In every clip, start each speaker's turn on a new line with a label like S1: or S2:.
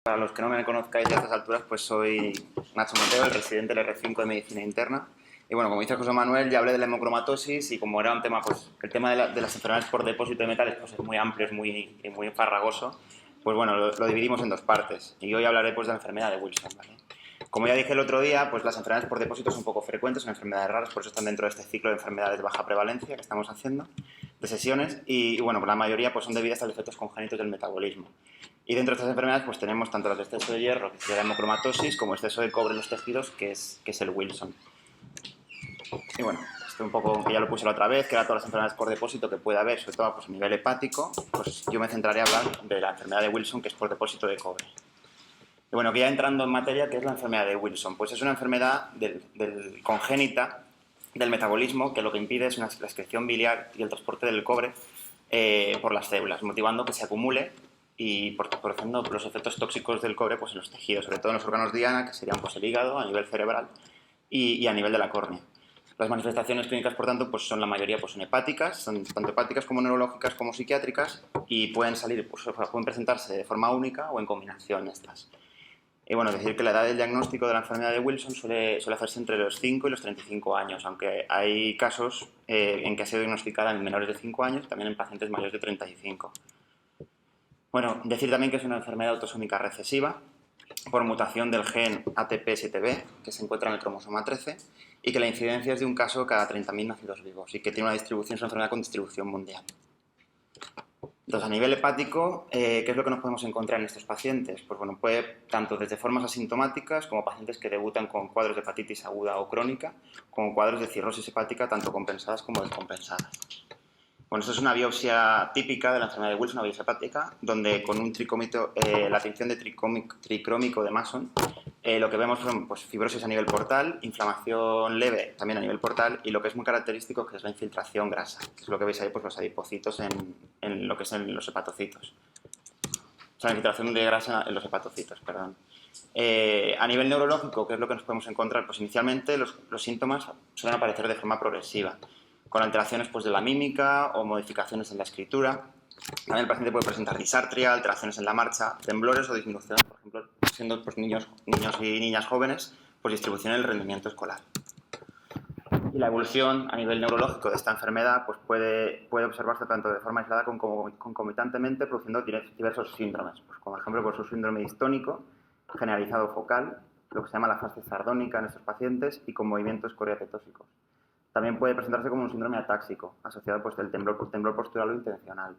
S1: Para los que no me conozcáis a estas alturas, pues soy Nacho Mateo, el residente del R5 de Medicina Interna. Y bueno, como dice José Manuel, ya hablé de la hemocromatosis y como era un tema, pues el tema de las enfermedades por depósito de metales pues es muy amplio, es muy farragoso, pues bueno, lo dividimos en dos partes. Y hoy hablaré pues de la enfermedad de Wilson, ¿vale? Como ya dije el otro día, pues las enfermedades por depósito son poco frecuentes, son enfermedades raras, por eso están dentro de este ciclo de enfermedades de baja prevalencia que estamos haciendo, de sesiones, y bueno, pues la mayoría pues son debidas a defectos congénitos del metabolismo. Y dentro de estas enfermedades pues tenemos tanto las de exceso de hierro, que sería la hemocromatosis, como exceso de cobre en los tejidos, que es el Wilson. Y bueno, esto un poco, que ya lo puse la otra vez, que era todas las enfermedades por depósito que puede haber, sobre todo pues, a nivel hepático, pues yo me centraré a hablar de la enfermedad de Wilson, que es por depósito de cobre. Y bueno, que ya entrando en materia, ¿qué es la enfermedad de Wilson? Pues es una enfermedad congénita del metabolismo que lo que impide es la excreción biliar y el transporte del cobre por las células, motivando que se acumule y produciendo los efectos tóxicos del cobre pues, en los tejidos, sobre todo en los órganos diana, que serían pues, el hígado a nivel cerebral y a nivel de la córnea. Las manifestaciones clínicas, por tanto, pues son la mayoría pues, son hepáticas, son tanto hepáticas como neurológicas como psiquiátricas y pueden salir, pues, pueden presentarse de forma única o en combinación estas. Y bueno, decir que la edad del diagnóstico de la enfermedad de Wilson suele hacerse entre los 5 y los 35 años, aunque hay casos en que ha sido diagnosticada en menores de 5 años y también en pacientes mayores de 35. Bueno, decir también que es una enfermedad autosómica recesiva por mutación del gen ATP7B, que se encuentra en el cromosoma 13, y que la incidencia es de un caso cada 30.000 nacidos vivos y que tiene una distribución, es una enfermedad con distribución mundial. Entonces, a nivel hepático, ¿qué es lo que nos podemos encontrar en estos pacientes? Pues bueno, puede tanto desde formas asintomáticas como pacientes que debutan con cuadros de hepatitis aguda o crónica, como cuadros de cirrosis hepática tanto compensadas como descompensadas. Bueno, esto es una biopsia típica de la enfermedad de Wilson, una biopsia hepática, donde con un la tinción de tricrómico de Mason, lo que vemos son pues, fibrosis a nivel portal, inflamación leve también a nivel portal y lo que es muy característico que es la infiltración grasa, que es lo que veis ahí, pues los adipocitos en lo que son los hepatocitos. O sea, la infiltración de grasa en los hepatocitos, perdón. A nivel neurológico, ¿qué es lo que nos podemos encontrar? Pues inicialmente los síntomas suelen aparecer de forma progresiva, con alteraciones pues, de la mímica o modificaciones en la escritura. También el paciente puede presentar disartria, alteraciones en la marcha, temblores o disminución, por ejemplo, siendo pues, niños y niñas jóvenes, pues distribución en el rendimiento escolar. Y la evolución a nivel neurológico de esta enfermedad pues, puede observarse tanto de forma aislada como concomitantemente, produciendo diversos síndromes, pues, como por ejemplo pues, un síndrome distónico generalizado focal, lo que se llama la fase sardónica en estos pacientes, y con movimientos coreocetósicos. También puede presentarse como un síndrome atáxico, asociado pues, del temblor postural o intencional,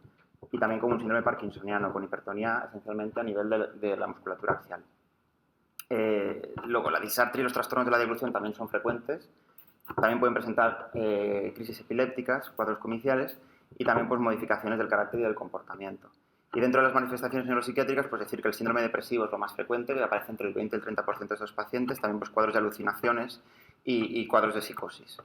S1: y también como un síndrome parkinsoniano, con hipertonía esencialmente a nivel de la musculatura axial. Luego, la disartria y los trastornos de la deglución también son frecuentes. También pueden presentar crisis epilépticas, cuadros comiciales y también pues, modificaciones del carácter y del comportamiento. Y dentro de las manifestaciones neuropsiquiátricas, pues decir que el síndrome depresivo es lo más frecuente, que aparece entre el 20 y el 30% de estos pacientes, también pues, cuadros de alucinaciones y cuadros de psicosis.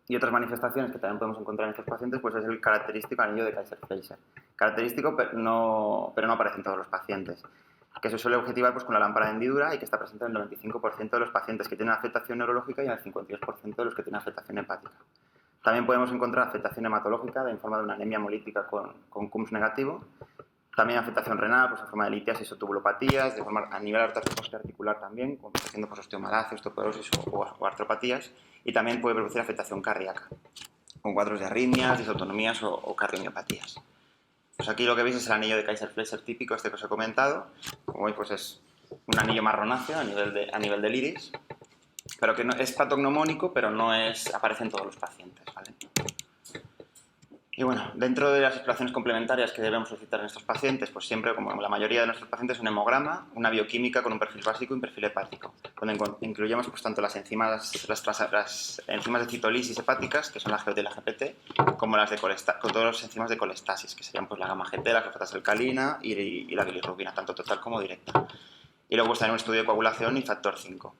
S1: Y otras manifestaciones que también podemos encontrar en estos pacientes pues es el característico anillo de Kaiser-Fleischer. Característico, pero no aparece en todos los pacientes. Que se suele objetivar pues, con la lámpara de hendidura y que está presente en el 95% de los pacientes que tienen afectación neurológica y en el 52% de los que tienen afectación hepática. También podemos encontrar afectación hematológica en forma de una anemia hemolítica con CUMS negativo. También afectación renal, pues en forma de litiasis o tubulopatías, de forma a nivel articular también, haciendo pues, osteomalacia, osteoporosis o artropatías, y también puede producir afectación cardíaca, con cuadros de arritmias, disautonomías o cardiomiopatías. Pues aquí lo que veis es el anillo de Kaiser-Fleischer típico, este que os he comentado. Como veis, pues es un anillo marronáceo a nivel del iris, pero que no, es patognomónico, pero no aparece en todos los pacientes, ¿vale? Y bueno, dentro de las exploraciones complementarias que debemos solicitar en estos pacientes, pues siempre, como la mayoría de nuestros pacientes, un hemograma, una bioquímica con un perfil básico y un perfil hepático, donde incluyamos pues, tanto las enzimas de citolisis hepáticas, que son las GOT y la GPT, como las de con todas las enzimas de colestasis, que serían pues, la gamma-GT, la fosfatasa alcalina y la bilirrubina, tanto total como directa. Y luego está en un estudio de coagulación y factor 5.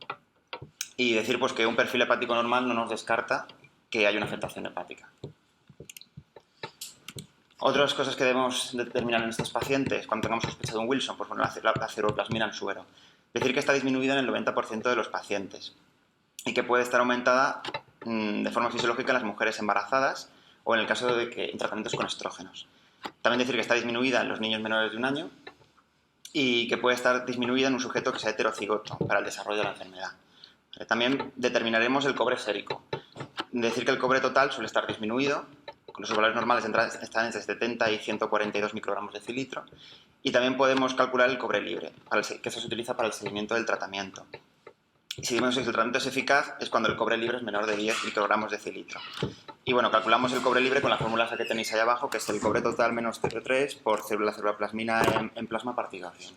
S1: Y decir pues, que un perfil hepático normal no nos descarta que haya una afectación hepática. Otras cosas que debemos determinar en estos pacientes cuando tengamos sospecha de un Wilson, pues bueno, la ceruloplasmina en suero. Decir que está disminuida en el 90% de los pacientes y que puede estar aumentada de forma fisiológica en las mujeres embarazadas o en el caso de que en tratamientos con estrógenos. También decir que está disminuida en los niños menores de 1 año y que puede estar disminuida en un sujeto que sea heterocigoto para el desarrollo de la enfermedad. También determinaremos el cobre sérico. Decir que el cobre total suele estar disminuido, los valores normales están entre 70 y 142 microgramos de decilitro, y también podemos calcular el cobre libre, que eso se utiliza para el seguimiento del tratamiento. Y si vemos si el tratamiento es eficaz, es cuando el cobre libre es menor de 10 microgramos de decilitro. Y bueno, calculamos el cobre libre con la fórmula que tenéis ahí abajo, que es el cobre total menos CO3 por célula plasmina en plasma partigación.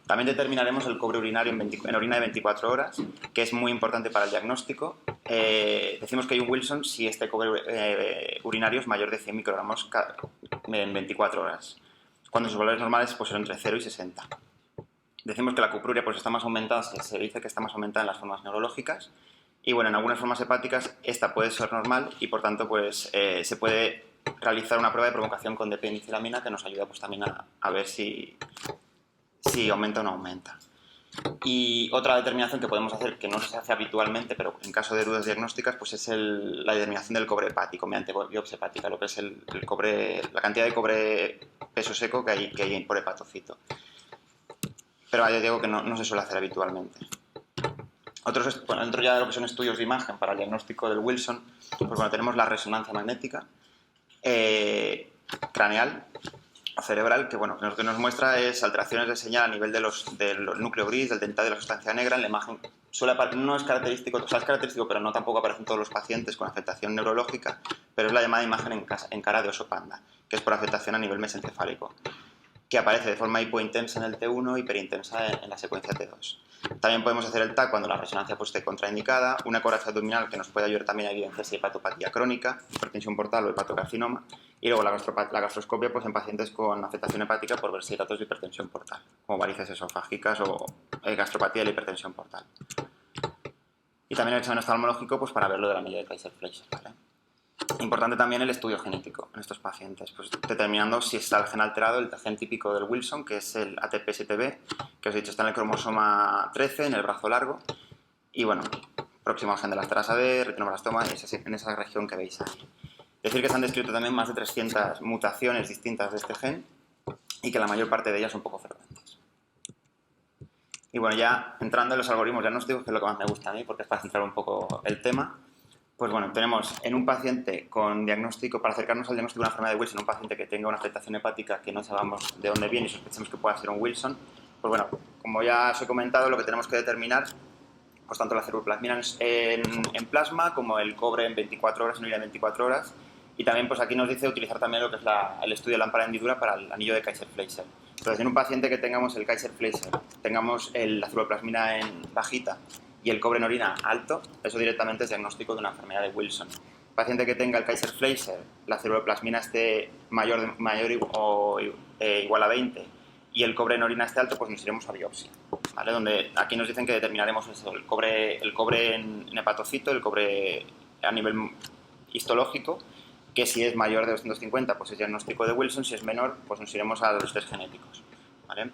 S1: También determinaremos el cobre urinario en orina de 24 horas, que es muy importante para el diagnóstico. Decimos que hay un Wilson si este cobre urinario es mayor de 100 microgramos en 24 horas, cuando sus valores normales pues, son entre 0 y 60. Decimos que la cupruria pues, está más aumentada, se dice que está más aumentada en las formas neurológicas, y bueno, en algunas formas hepáticas esta puede ser normal y por tanto pues, se puede realizar una prueba de provocación con D-penicilamina que nos ayuda pues, también a ver si aumenta o no aumenta. Y otra determinación que podemos hacer, que no se hace habitualmente, pero en caso de dudas diagnósticas, pues es la determinación del cobre hepático mediante biopsia hepática, lo que es el cobre, la cantidad de cobre peso seco que hay por hepatocito. Pero yo digo que no se suele hacer habitualmente. Dentro ya de lo que son estudios de imagen para el diagnóstico del Wilson, pues bueno, tenemos la resonancia magnética craneal o cerebral, que bueno, lo que nos muestra es alteraciones de señal a nivel del núcleo gris, del dentario de la sustancia negra. En la imagen no es característico, o sea, es característico, pero no tampoco aparece en todos los pacientes con afectación neurológica, pero es la llamada imagen en cara de oso panda, que es por afectación a nivel mesencefálico, que aparece de forma hipointensa en el T1 y hiperintensa en la secuencia T2. También podemos hacer el TAC cuando la resonancia pues, esté contraindicada, una ecografía abdominal que nos puede ayudar también a evidenciar si hay hepatopatía crónica, hipertensión portal o hepatocarcinoma, y luego la gastroscopia pues, en pacientes con afectación hepática por ver si hay datos de hipertensión portal, como varices esofágicas o gastropatía de la hipertensión portal. Y también el examen oftalmológico pues, para ver lo del anillo de Kaiser-Fleischer, ¿vale? Importante también el estudio genético en estos pacientes, pues determinando si está el gen alterado, el gen típico del Wilson, que es el ATP7B, que os he dicho está en el cromosoma 13, en el brazo largo, y bueno, próximo al gen de la esterasa B, retinoblastoma, en esa región que veis ahí. Decir que se han descrito también más de 300 mutaciones distintas de este gen y que la mayor parte de ellas son poco frecuentes. Y bueno, ya entrando en los algoritmos diagnósticos, que es lo que más me gusta a mí, porque es para centrar un poco el tema. Pues bueno, tenemos en un paciente con diagnóstico, para acercarnos al diagnóstico de una enfermedad de Wilson, un paciente que tenga una afectación hepática que no sabamos de dónde viene y sospechemos que pueda ser un Wilson, pues bueno, como ya os he comentado, lo que tenemos que determinar, pues tanto la ceruloplasmina en plasma como el cobre en 24 horas, en orina de 24 horas, y también pues aquí nos dice utilizar también lo que es el estudio de lámpara de hendidura para el anillo de Kaiser-Fleischer. Entonces, en un paciente que tengamos el Kaiser-Fleischer, tengamos la ceruloplasmina en bajita, y el cobre en orina alto, eso directamente es diagnóstico de una enfermedad de Wilson. Paciente que tenga el Kaiser-Fleischer, la ceruloplasmina esté mayor o igual a 20 y el cobre en orina esté alto, pues nos iremos a biopsia, ¿vale? Donde aquí nos dicen que determinaremos eso, el cobre en hepatocito, el cobre a nivel histológico, que si es mayor de 250, pues es diagnóstico de Wilson, si es menor, pues nos iremos a los test genéticos, ¿vale?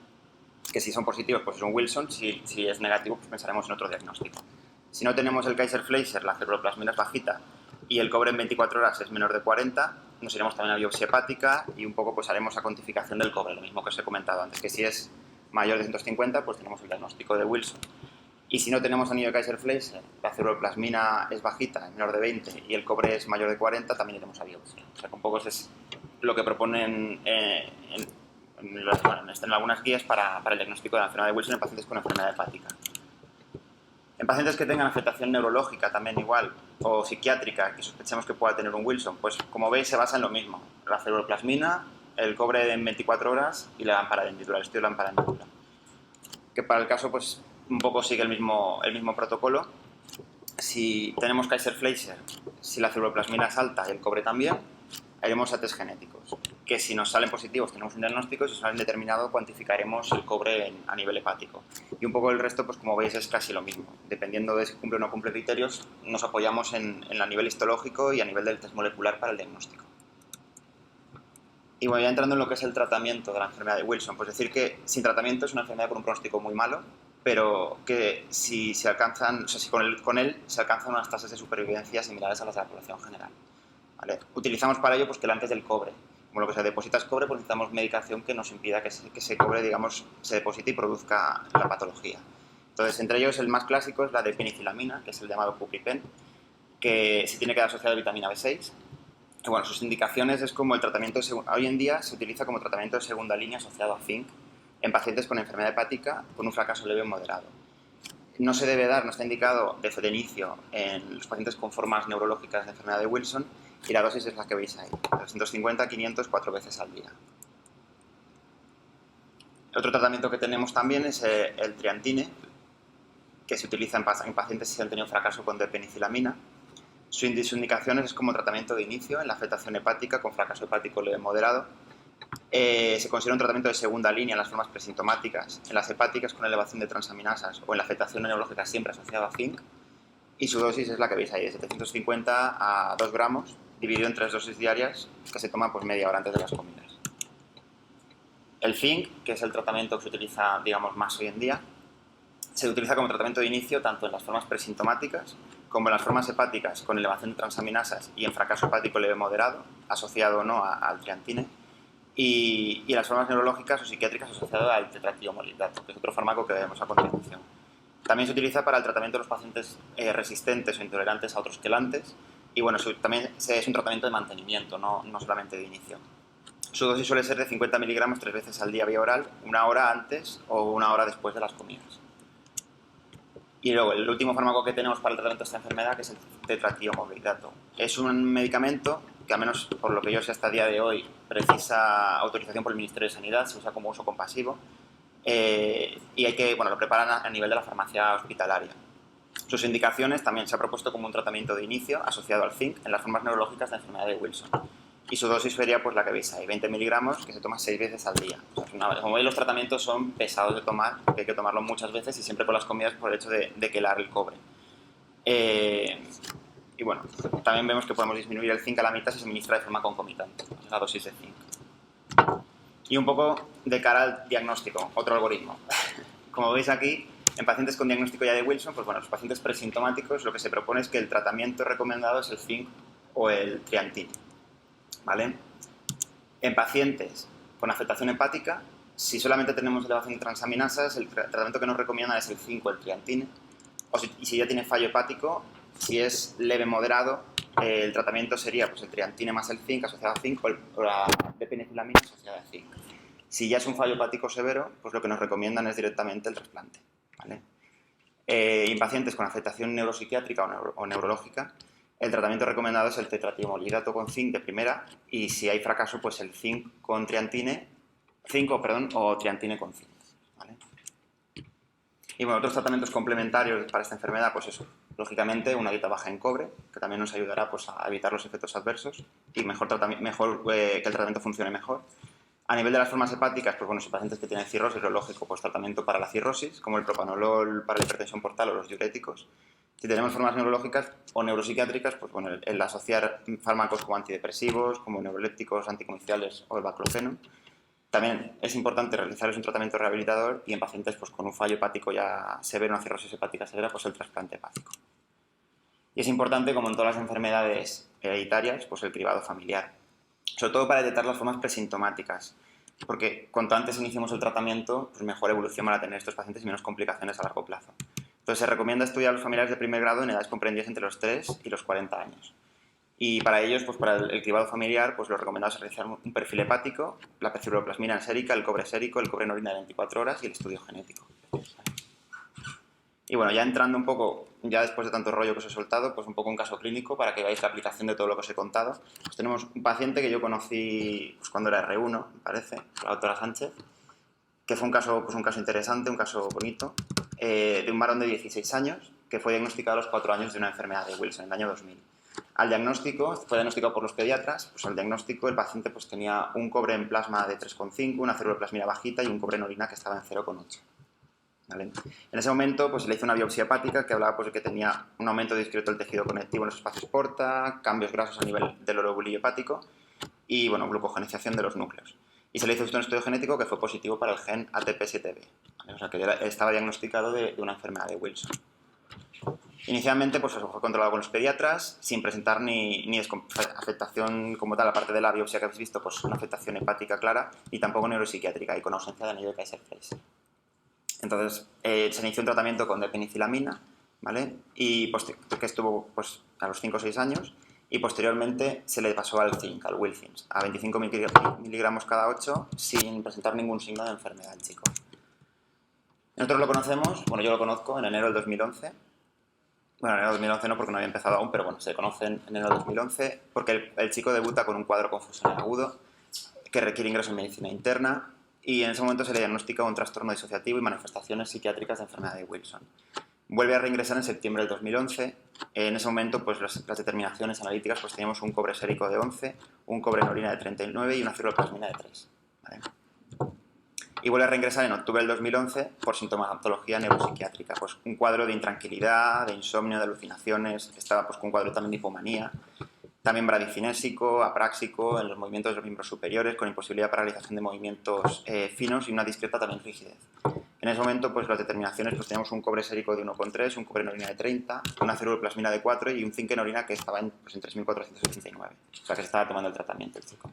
S1: Que si son positivos, pues es un Wilson, si es negativo, pues pensaremos en otro diagnóstico. Si no tenemos el Kaiser-Fleischer, la ceruloplasmina es bajita y el cobre en 24 horas es menor de 40, nos iremos también a biopsia hepática y un poco pues haremos la cuantificación del cobre, lo mismo que os he comentado antes, que si es mayor de 150, pues tenemos el diagnóstico de Wilson. Y si no tenemos anillo de Kaiser-Fleischer, la ceruloplasmina es bajita, menor de 20, y el cobre es mayor de 40, también iremos a biopsia. O sea, que un poco eso es lo que proponen en algunas guías para el diagnóstico de la enfermedad de Wilson en pacientes con enfermedad hepática. En pacientes que tengan afectación neurológica también igual, o psiquiátrica, que sospechemos que pueda tener un Wilson, pues como veis se basa en lo mismo. La ceruloplasmina, el cobre en 24 horas y la lámpara de hendidura, el estudio de lámpara de hendidura. Que para el caso pues un poco sigue el mismo protocolo. Si tenemos Kaiser-Fleischer, si la ceruloplasmina es alta y el cobre también, haremos a test genéticos, que si nos salen positivos tenemos un diagnóstico y si salen determinado cuantificaremos el cobre a nivel hepático. Y un poco el resto, pues como veis, es casi lo mismo. Dependiendo de si cumple o no cumple criterios, nos apoyamos en a nivel histológico y a nivel del test molecular para el diagnóstico. Y bueno, ya entrando en lo que es el tratamiento de la enfermedad de Wilson, pues decir que sin tratamiento es una enfermedad con un pronóstico muy malo, pero que si se alcanzan, o sea, si con él se alcanzan unas tasas de supervivencia similares a las de la población general, ¿vale? Utilizamos para ello pues quelantes del cobre. como lo que se deposita es cobre, pues necesitamos medicación que nos impida que ese cobre, digamos, se deposite y produzca la patología. Entonces, entre ellos, el más clásico es la de penicilamina, que es el llamado Cupripen, que se tiene que dar asociado a vitamina B6. Y bueno, sus indicaciones es como el tratamiento, hoy en día se utiliza como tratamiento de segunda línea asociado a zinc en pacientes con enfermedad hepática con un fracaso leve o moderado. No se debe dar, no está indicado de inicio en los pacientes con formas neurológicas de enfermedad de Wilson, y la dosis es la que veis ahí, 350, 500, 4 veces al día. Otro tratamiento que tenemos también es el triantine, que se utiliza en pacientes que han tenido fracaso con depenicilamina. Su indicación es como tratamiento de inicio en la afectación hepática con fracaso hepático leve moderado. Se considera un tratamiento de segunda línea en las formas presintomáticas, en las hepáticas con elevación de transaminasas o en la afectación neurológica siempre asociada a zinc. Y su dosis es la que veis ahí, de 750 a 2 gramos, dividido en 3 dosis diarias, que se toma pues media hora antes de las comidas. El zinc, que es el tratamiento que se utiliza, digamos, más hoy en día, se utiliza como tratamiento de inicio tanto en las formas presintomáticas como en las formas hepáticas con elevación de transaminasas y en fracaso hepático leve moderado, asociado o no al triantine, y en las formas neurológicas o psiquiátricas asociado al tetratiomolibdato, que es otro fármaco que veremos a continuación. También se utiliza para el tratamiento de los pacientes resistentes o intolerantes a otros quelantes, y bueno, también es un tratamiento de mantenimiento, no solamente de inicio. Su dosis suele ser de 50 miligramos 3 veces al día vía oral, una hora antes o una hora después de las comidas. Y luego, el último fármaco que tenemos para el tratamiento de esta enfermedad, que es el tetratiomolibdato. Es un medicamento que, al menos por lo que yo sé hasta el día de hoy, precisa autorización por el Ministerio de Sanidad, se usa como uso compasivo, y lo preparan a nivel de la farmacia hospitalaria. Sus indicaciones también se ha propuesto como un tratamiento de inicio asociado al zinc en las formas neurológicas de enfermedad de Wilson. Y su dosis sería pues la que veis ahí, 20 miligramos, que se toma 6 veces al día. O sea, como veis, los tratamientos son pesados de tomar, porque hay que tomarlo muchas veces y siempre con las comidas por el hecho de quelar el cobre. Y bueno, también vemos que podemos disminuir el zinc a la mitad si se administra de forma concomitante, es la dosis de zinc. Y un poco de cara al diagnóstico, otro algoritmo. Como veis aquí, en pacientes con diagnóstico ya de Wilson, pues bueno, los pacientes presintomáticos lo que se propone es que el tratamiento recomendado es el zinc o el triantine. ¿Vale? En pacientes con afectación hepática, si solamente tenemos elevación de transaminasas, el tratamiento que nos recomiendan es el 5, el triantine. Y si ya tiene fallo hepático, si es leve moderado, el tratamiento sería pues, el triantine más el zinc asociado a zinc o la depenicilamina asociada a zinc. Si ya es un fallo hepático severo, pues lo que nos recomiendan es directamente el trasplante. ¿Vale? En pacientes con afectación neuropsiquiátrica o neurológica, el tratamiento recomendado es el tetratiomolibdato con zinc de primera, y si hay fracaso, pues el zinc con triantine, o triantine con zinc. ¿Vale? Y bueno, otros tratamientos complementarios para esta enfermedad, pues eso, lógicamente una dieta baja en cobre, que también nos ayudará pues, a evitar los efectos adversos y que el tratamiento funcione mejor. A nivel de las formas hepáticas, pues bueno, si pacientes que tienen cirrosis, lo lógico, pues tratamiento para la cirrosis, como el propanolol para la hipertensión portal o los diuréticos. Si tenemos formas neurológicas o neuropsiquiátricas, pues bueno, el asociar fármacos como antidepresivos, como neurolépticos, anticomerciales o el baclofeno. También es importante realizar un tratamiento rehabilitador y en pacientes pues, con un fallo hepático ya severo, una cirrosis hepática severa, pues el trasplante hepático. Y es importante, como en todas las enfermedades hereditarias, pues el cribado familiar. Sobre todo para detectar las formas presintomáticas, porque cuanto antes iniciemos el tratamiento, pues mejor evolución van a tener estos pacientes y menos complicaciones a largo plazo. Entonces se recomienda estudiar a los familiares de primer grado en edades comprendidas entre los 3 y los 40 años. Y para ellos, pues para el cribado familiar, pues lo recomendado es realizar un perfil hepático, la ceruloplasmina en sérica, el cobre sérico, el cobre en orina de 24 horas y el estudio genético. Y bueno, ya entrando un poco, ya después de tanto rollo que os he soltado, pues un poco un caso clínico para que veáis la aplicación de todo lo que os he contado. Pues tenemos un paciente que yo conocí pues cuando era R1, me parece, la doctora Sánchez, que fue un caso interesante, un caso bonito, de un varón de 16 años que fue diagnosticado a los 4 años de una enfermedad de Wilson, en el año 2000. Al diagnóstico, fue diagnosticado por los pediatras, pues al diagnóstico el paciente pues tenía un cobre en plasma de 3,5, una ceruloplasmina bajita y un cobre en orina que estaba en 0,8. ¿Vale? En ese momento pues, se le hizo una biopsia hepática que hablaba pues, de que tenía un aumento discreto del tejido conectivo en los espacios porta, cambios grasos a nivel del lobulillo hepático y bueno, glucogenización de los núcleos. Y se le hizo un estudio genético que fue positivo para el gen ATP7B. ¿Vale? O sea que estaba diagnosticado de una enfermedad de Wilson. Inicialmente pues eso fue controlado con los pediatras sin presentar ni afectación como tal, aparte de la biopsia que habéis visto, pues una afectación hepática clara y tampoco neuropsiquiátrica y con ausencia de anillo de Kaiser-Frazer. Entonces se inició un tratamiento con penicillamina, ¿vale? Y que estuvo pues, a los 5 o 6 años y posteriormente se le pasó al zinc, al Wilfins, a 25 miligramos cada 8 sin presentar ningún signo de enfermedad al chico. Nosotros lo conocemos, bueno, yo lo conozco en enero del 2011. Bueno, en enero del 2011 no porque no había empezado aún, pero bueno, se conoce en enero del 2011 porque el chico debuta con un cuadro confusional agudo que requiere ingreso en medicina interna y en ese momento se le diagnostica un trastorno disociativo y manifestaciones psiquiátricas de enfermedad de Wilson. Vuelve a reingresar en septiembre del 2011. En ese momento, pues las determinaciones analíticas, pues teníamos un cobre sérico de 11, un cobre en orina de 39 y una ceruloplasmina de 3. ¿Vale? Y vuelve a reingresar en octubre del 2011 por sintomatología neuropsiquiátrica. Pues un cuadro de intranquilidad, de insomnio, de alucinaciones, estaba pues con un cuadro también de hipomanía, también bradicinésico, apráxico en los movimientos de los miembros superiores, con imposibilidad de paralización de movimientos finos y una discreta también rigidez. En ese momento, pues las determinaciones, pues teníamos un cobre sérico de 1,3, un cobre en orina de 30, una ceruloplasmina de 4 y un zinc en orina que estaba en 3.489. O sea que se estaba tomando el tratamiento el chico.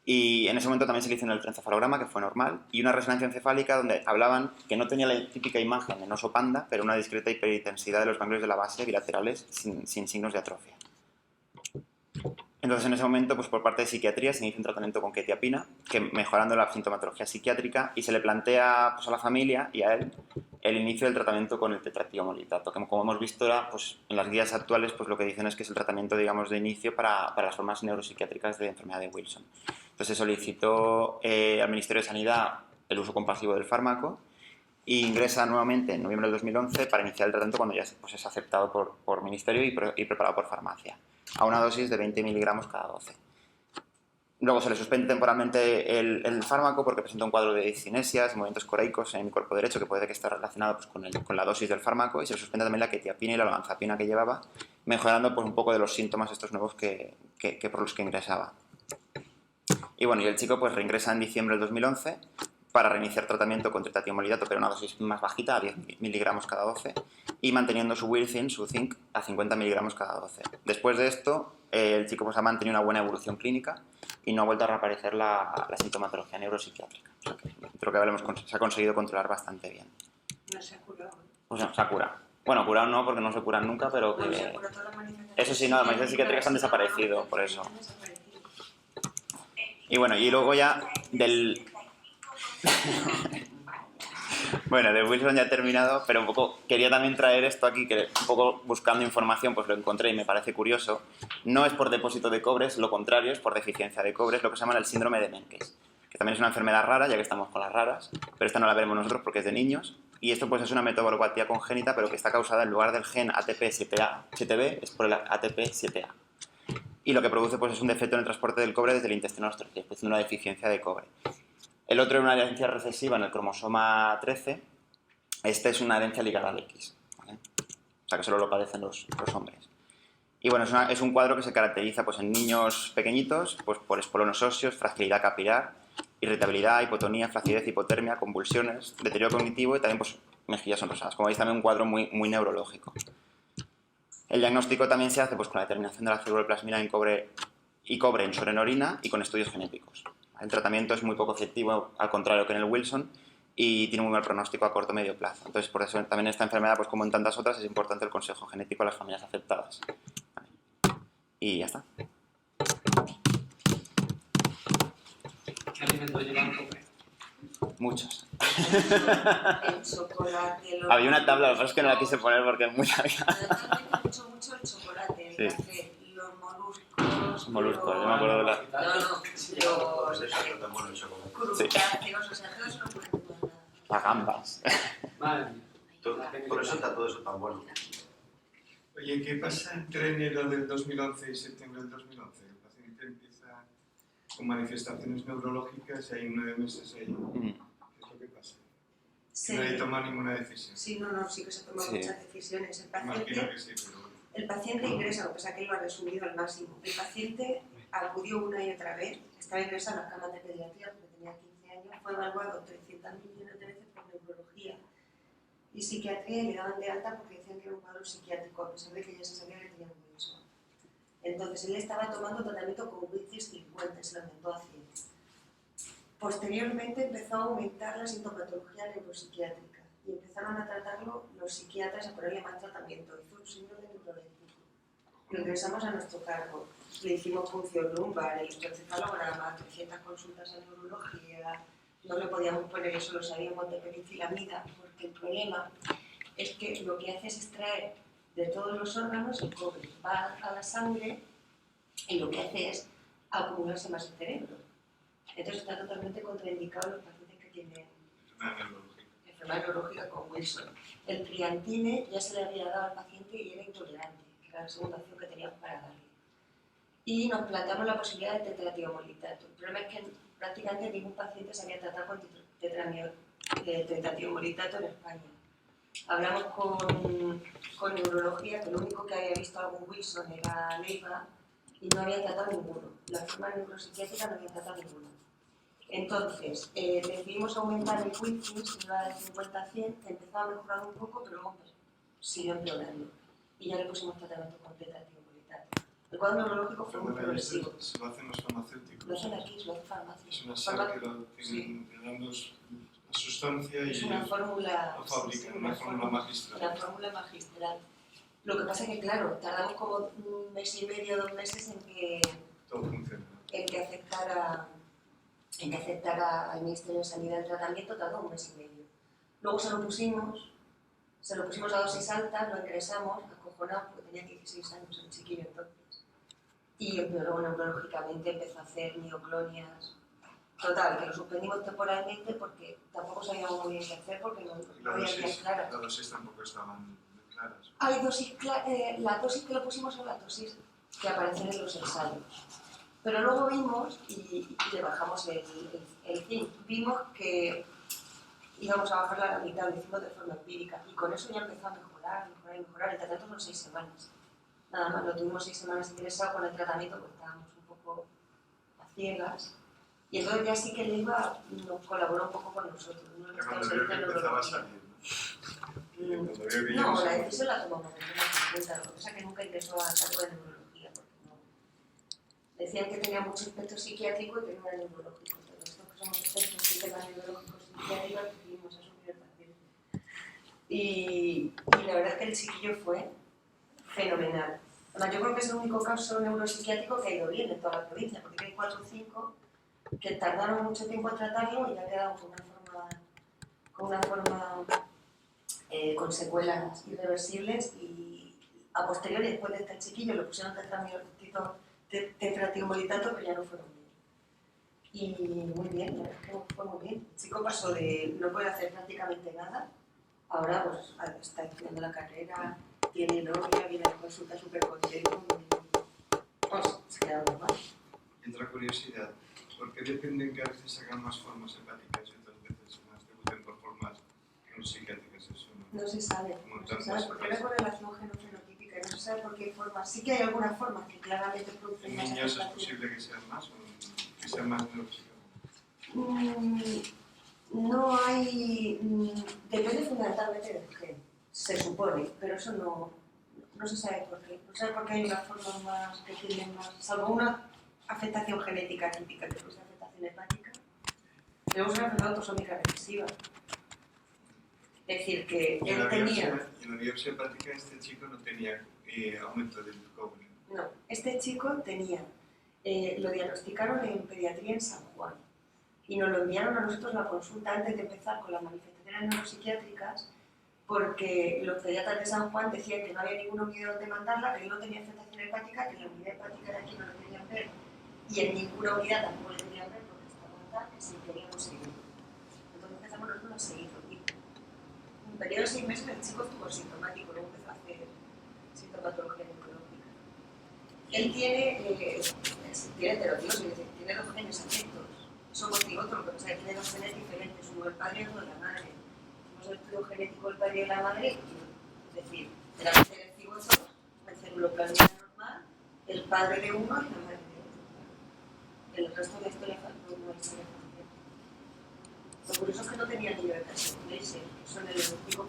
S1: Y en ese momento también se le hizo un electroencefalograma, que fue normal, y una resonancia encefálica donde hablaban que no tenía la típica imagen en oso panda, pero una discreta hiperintensidad de los ganglios de la base bilaterales sin signos de atrofia. Entonces, en ese momento, pues por parte de psiquiatría se inicia un tratamiento con quetiapina, que mejorando la sintomatología psiquiátrica, y se le plantea pues, a la familia y a él el inicio del tratamiento con el tetratiomolitato, que como hemos visto era, pues, en las guías actuales pues, lo que dicen es que es el tratamiento, digamos, de inicio para las formas neuropsiquiátricas de enfermedad de Wilson. Entonces se solicitó al Ministerio de Sanidad el uso compasivo del fármaco e ingresa nuevamente en noviembre del 2011 para iniciar el tratamiento cuando ya pues, es aceptado por Ministerio y preparado por farmacia, a una dosis de 20 miligramos cada 12. Luego se le suspende temporalmente el fármaco porque presenta un cuadro de discinesias, movimientos coreicos en el cuerpo derecho que puede que esté relacionado pues, con la dosis del fármaco, y se le suspende también la quetiapina y la olanzapina que llevaba, mejorando pues, un poco de los síntomas estos nuevos que por los que ingresaba. Y bueno, y el chico pues reingresa en diciembre del 2011 para reiniciar tratamiento con tetratiomolidato, pero una dosis más bajita, a 10 miligramos cada 12, y manteniendo su Wilson, su zinc, a 50 miligramos cada 12. Después de esto, el chico pues ha mantenido una buena evolución clínica y no ha vuelto a reaparecer la sintomatología neuropsiquiátrica. O sea que creo que se ha conseguido controlar bastante bien.
S2: No se ha curado.
S1: Pues no, se ha curado. Bueno, curado no, porque no se curan nunca, pero que...
S2: No, se curado todas las manifestaciones.
S1: Eso sí, no, las manifestaciones psiquiátricas han desaparecido, por eso. Y bueno, y luego ya del... Bueno, de Wilson ya he terminado, pero un poco quería también traer esto aquí, que un poco buscando información pues lo encontré y me parece curioso. No es por depósito de cobre, es lo contrario, es por deficiencia de cobre, es lo que se llama el síndrome de Menkes, que también es una enfermedad rara, ya que estamos con las raras, pero esta no la veremos nosotros porque es de niños, y esto pues es una metabopatía congénita, pero que está causada en lugar del gen ATP7B, es por el ATP7A. Y lo que produce pues es un defecto en el transporte del cobre desde el intestino a los trocíes, produciendo una deficiencia de cobre. El otro es una herencia recesiva en el cromosoma 13. Este es una herencia ligada al X, ¿vale? O sea que solo lo padecen los hombres. Y bueno, es un cuadro que se caracteriza pues, en niños pequeñitos pues, por espolones óseos, fragilidad capilar, irritabilidad, hipotonía, flacidez, hipotermia, convulsiones, deterioro cognitivo y también pues, mejillas sonrosadas. Como veis, también un cuadro muy neurológico. El diagnóstico también se hace pues, con la determinación de la ceruloplasmina en cobre en sorenorina y con estudios genéticos. El tratamiento es muy poco efectivo, al contrario que en el Wilson, y tiene muy mal pronóstico a corto o medio plazo. Entonces, por eso también en esta enfermedad, pues como en tantas otras, es importante el consejo genético a las familias afectadas. Vale. Y ya está.
S3: ¿Qué alimentos llevan cobre?
S1: Muchos.
S2: El chocolate.
S1: Había una tabla, lo que pasa es que no la quise poner porque es muy larga.
S2: Mucho el chocolate, el
S1: Sí.
S2: café, los moluscos.
S1: Moluscos, yo me acuerdo de la...
S2: Los crustáceos, o sea, todo eso no puede tomar nada.
S1: Las gambas.
S3: Madre mía.
S4: Por eso está todo eso tan bueno.
S5: Oye, ¿qué pasa entre enero del 2011 y septiembre del 2011? El paciente empieza con manifestaciones neurológicas y hay 9 meses ahí. ¿Qué es lo que pasa?
S2: Sí.
S5: Nadie toma ninguna decisión.
S2: Sí, sí que se toman
S1: Sí.
S2: muchas decisiones.
S5: Imagino que sí, pero bueno.
S2: El paciente ingresa, lo que pasa es que él lo ha resumido al máximo. El paciente acudió una y otra vez, estaba ingresado a la cama de pediatría porque tenía 15 años, fue evaluado 300.000 millones de veces por neurología y psiquiatría y le daban de alta porque decían que era un cuadro psiquiátrico, a pesar de que ya se sabía que tenía un Wilson. Entonces él estaba tomando tratamiento con Wilcis 50, se lo aumentó a 100. Posteriormente empezó a aumentar la sintomatología neuropsiquiátrica y empezaron a tratarlo los psiquiatras, a ponerle más tratamiento. Hizo un síndrome neuroléptico. Lo ingresamos a nuestro cargo. Le hicimos función lumbar, electroencefalograma, 300 consultas a neurología. No le podíamos poner eso, lo sabíamos de penicillamida, porque el problema es que lo que hace es extraer de todos los órganos el cobre, va a la sangre y lo que hace es acumularse más el cerebro. Entonces está totalmente contraindicado en los pacientes que tienen enfermedad neurológica con Wilson. El triantine ya se le había dado al paciente y era intolerante, que era la segunda opción que teníamos para darle. Y nos planteamos la posibilidad de tetratiomolitato. El problema es que prácticamente ningún paciente se había tratado con tetratiomolitato en España. Hablamos con neurología, que lo único que había visto algún Wilson era Leiva y no había tratado ninguno. La forma neuropsiquiátrica no había tratado ninguno. Entonces, decidimos aumentar el Wilkins, iba de 50 a 100, empezó a mejorar un poco, pero luego siguió empeorando. Y ya le pusimos tratamiento con tetratiomolitato. El cuadro neurológico fue muy progresivo.
S5: Se lo hacen los farmacéuticos.
S2: Lo hacen aquí, lo hace farmacia.
S5: Es una sal que lo tienen, le dan la sustancia y
S2: es una fórmula,
S5: lo fabrican,
S2: sí,
S5: una fórmula magistral.
S2: Una fórmula magistral. Lo que pasa es que, claro, tardamos como un mes y medio, 2 meses en que
S5: Todo funciona.
S2: aceptara al Ministerio de Sanidad el tratamiento, tardó un mes y medio. Luego se lo pusimos a dosis alta, lo ingresamos, acojonado, porque tenía 16 años el chiquillo entonces. Y empeoró neurológicamente, empezó a hacer mioclonias. Total, que lo suspendimos temporalmente porque tampoco sabíamos muy bien qué hacer porque no había guías claras.
S5: Las dosis tampoco estaban muy claras.
S2: Hay dosis la dosis que le pusimos es la dosis que aparecen en los ensayos. Pero luego vimos, y le bajamos el zinc, vimos que íbamos a bajarla a la mitad, lo hicimos de forma empírica, y con eso ya empezó a mejorar. El tratamiento son 6 semanas. Nada más, lo tuvimos 6 semanas ingresado con el tratamiento, porque estábamos un poco a ciegas. Y entonces ya sí que el IVA nos colaboró un poco con nosotros.
S5: Cuando vio que empezaba a salir,
S2: ¿no? No, la decisión la tomamos en cuenta, lo que pasa es que nunca ingresó a cargo de neurología, porque no. Decían que tenía mucho aspecto psiquiátrico y que no era neurológico. Entonces, nosotros que somos expertos en temas neurológicos y psiquiátricos, decidimos asumir el paciente. Y la verdad es que el chiquillo fue fenomenal. Además, yo creo que es el único caso neuropsiquiátrico que ha ido bien en toda la provincia, porque hay 4 o 5 que tardaron mucho tiempo en tratarlo y ya quedaron con secuelas irreversibles, y a posteriori, después de este chiquillo, lo pusieron tetratiomolitato, pero ya no fueron bien. Y muy bien, la verdad es que fue muy bien. El chico pasó de no poder hacer prácticamente nada, ahora pues está estudiando la carrera, tiene novia, viene a la consulta súper contento, pues se queda normal.
S5: Y otra curiosidad, ¿por qué dependen que a veces hagan más formas hepáticas y otras veces más debuten por formas no psiquiátricas? Eso
S2: no se sabe. No se sabe porque no hay correlación genofenotípica, no se sabe por qué formas. Sí que hay algunas formas que claramente producen
S5: ¿En
S2: más
S5: niños es
S2: afectación.
S5: posible que sean más o que sean más neuropsicólogos?
S2: No hay... depende fundamentalmente del gen, se supone, pero eso no se sabe por qué. No se sabe por qué hay unas formas más que tienen más... salvo una afectación genética típica, que es la afectación hepática, pero es una enfermedad autosómica recesiva. Es decir, que
S5: Y en
S2: él tenía...
S5: la biopsia hepática este chico no tenía aumento del cobre.
S2: No, este chico tenía... lo diagnosticaron en pediatría en San Juan y nos lo enviaron a nosotros la consulta antes de empezar con las manifestaciones neuropsiquiátricas, porque los pediatras de San Juan decían que no había ninguna unidad donde mandarla, que él no tenía afectación hepática, que la unidad hepática de aquí no lo querían ver y en ninguna unidad tampoco le querían ver porque estaba tal, que si queríamos seguir. Entonces empezamos nosotros a seguirlo. Y en un periodo de 6 meses el chico estuvo sintomático, luego empezó a hacer sintomatología neurológica. Él tiene heterotirosis, es decir, tiene 2 genes afectos. Somos cigotos, lo que pasa es que tiene 2 genes diferentes, uno del padre y otro de la madre. Hemos el estudio genético del padre y de la madre, es decir, de la madre del cigoto, el celuloplasmina normal, el padre de uno y la madre de otro. El resto de la historia no hay historia familiar. Lo curioso es que no tenía ni de casi, son el 5% de los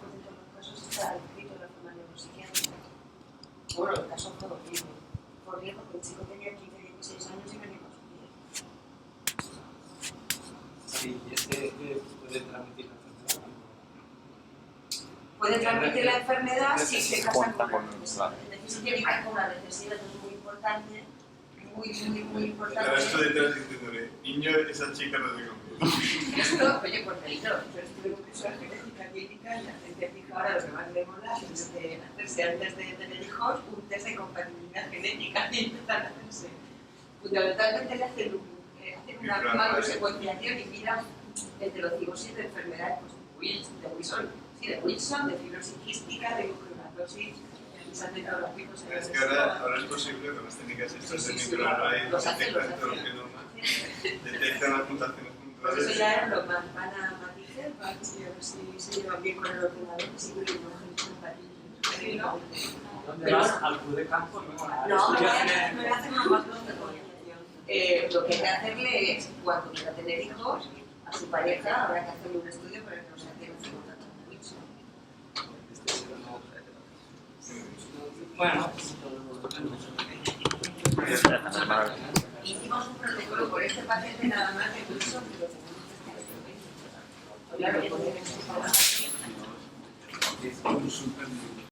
S2: está escrito en la forma neuropsiquiátrica. Bueno, el caso fue horrible. Fue horrible porque el chico tenía 15, 16 años y venía con su vida.
S3: Sí, y este puede transmitir la enfermedad.
S2: Puede transmitir la enfermedad si se casa
S1: Cuenta
S2: con una
S1: con-
S2: necesidad.
S1: claro.
S2: Es decir, si tiene que con una necesidad, eso es muy importante, muy importante.
S5: Ahora estoy detrás diciéndole, niño, esa chica no te confía.
S2: Esto, oye, porque yo estuve en un curso de genética clínica y la gente fija ahora lo que más de moda es de hacerse antes de tener hijos un test de compatibilidad genética y empezar a hacerse. Fundamentalmente le hacen una secuenciación y miran heterocigosis de enfermedades de Wilson, de fibrosis quística, de mucronatosis, y se hacen todos los tipos de
S5: Es que ahora es posible con las técnicas estas de microarray,
S2: los hacen,
S5: detectan todo el genoma, detectan las mutaciones
S2: Pues eso
S5: puntuales.
S2: ya es lo más. Van a matices, van a ver si se llevan bien con el ordenador, si no hay imágenes compatibles. ¿No?
S3: ¿Dónde
S2: Pero
S3: vas?
S2: bueno.
S3: Al club de campo, ¿no?
S2: No, me
S3: Estudias
S2: hacen una más lo que hay que hacerle es, cuando quiera tener hijos, a su pareja habrá que hacerle un estudio para que no se tiene que contratar con Wilson.
S3: Bueno,
S2: Hicimos un protocolo por este paciente nada más de Wilson, que lo tenemos que hacer. Claro, porque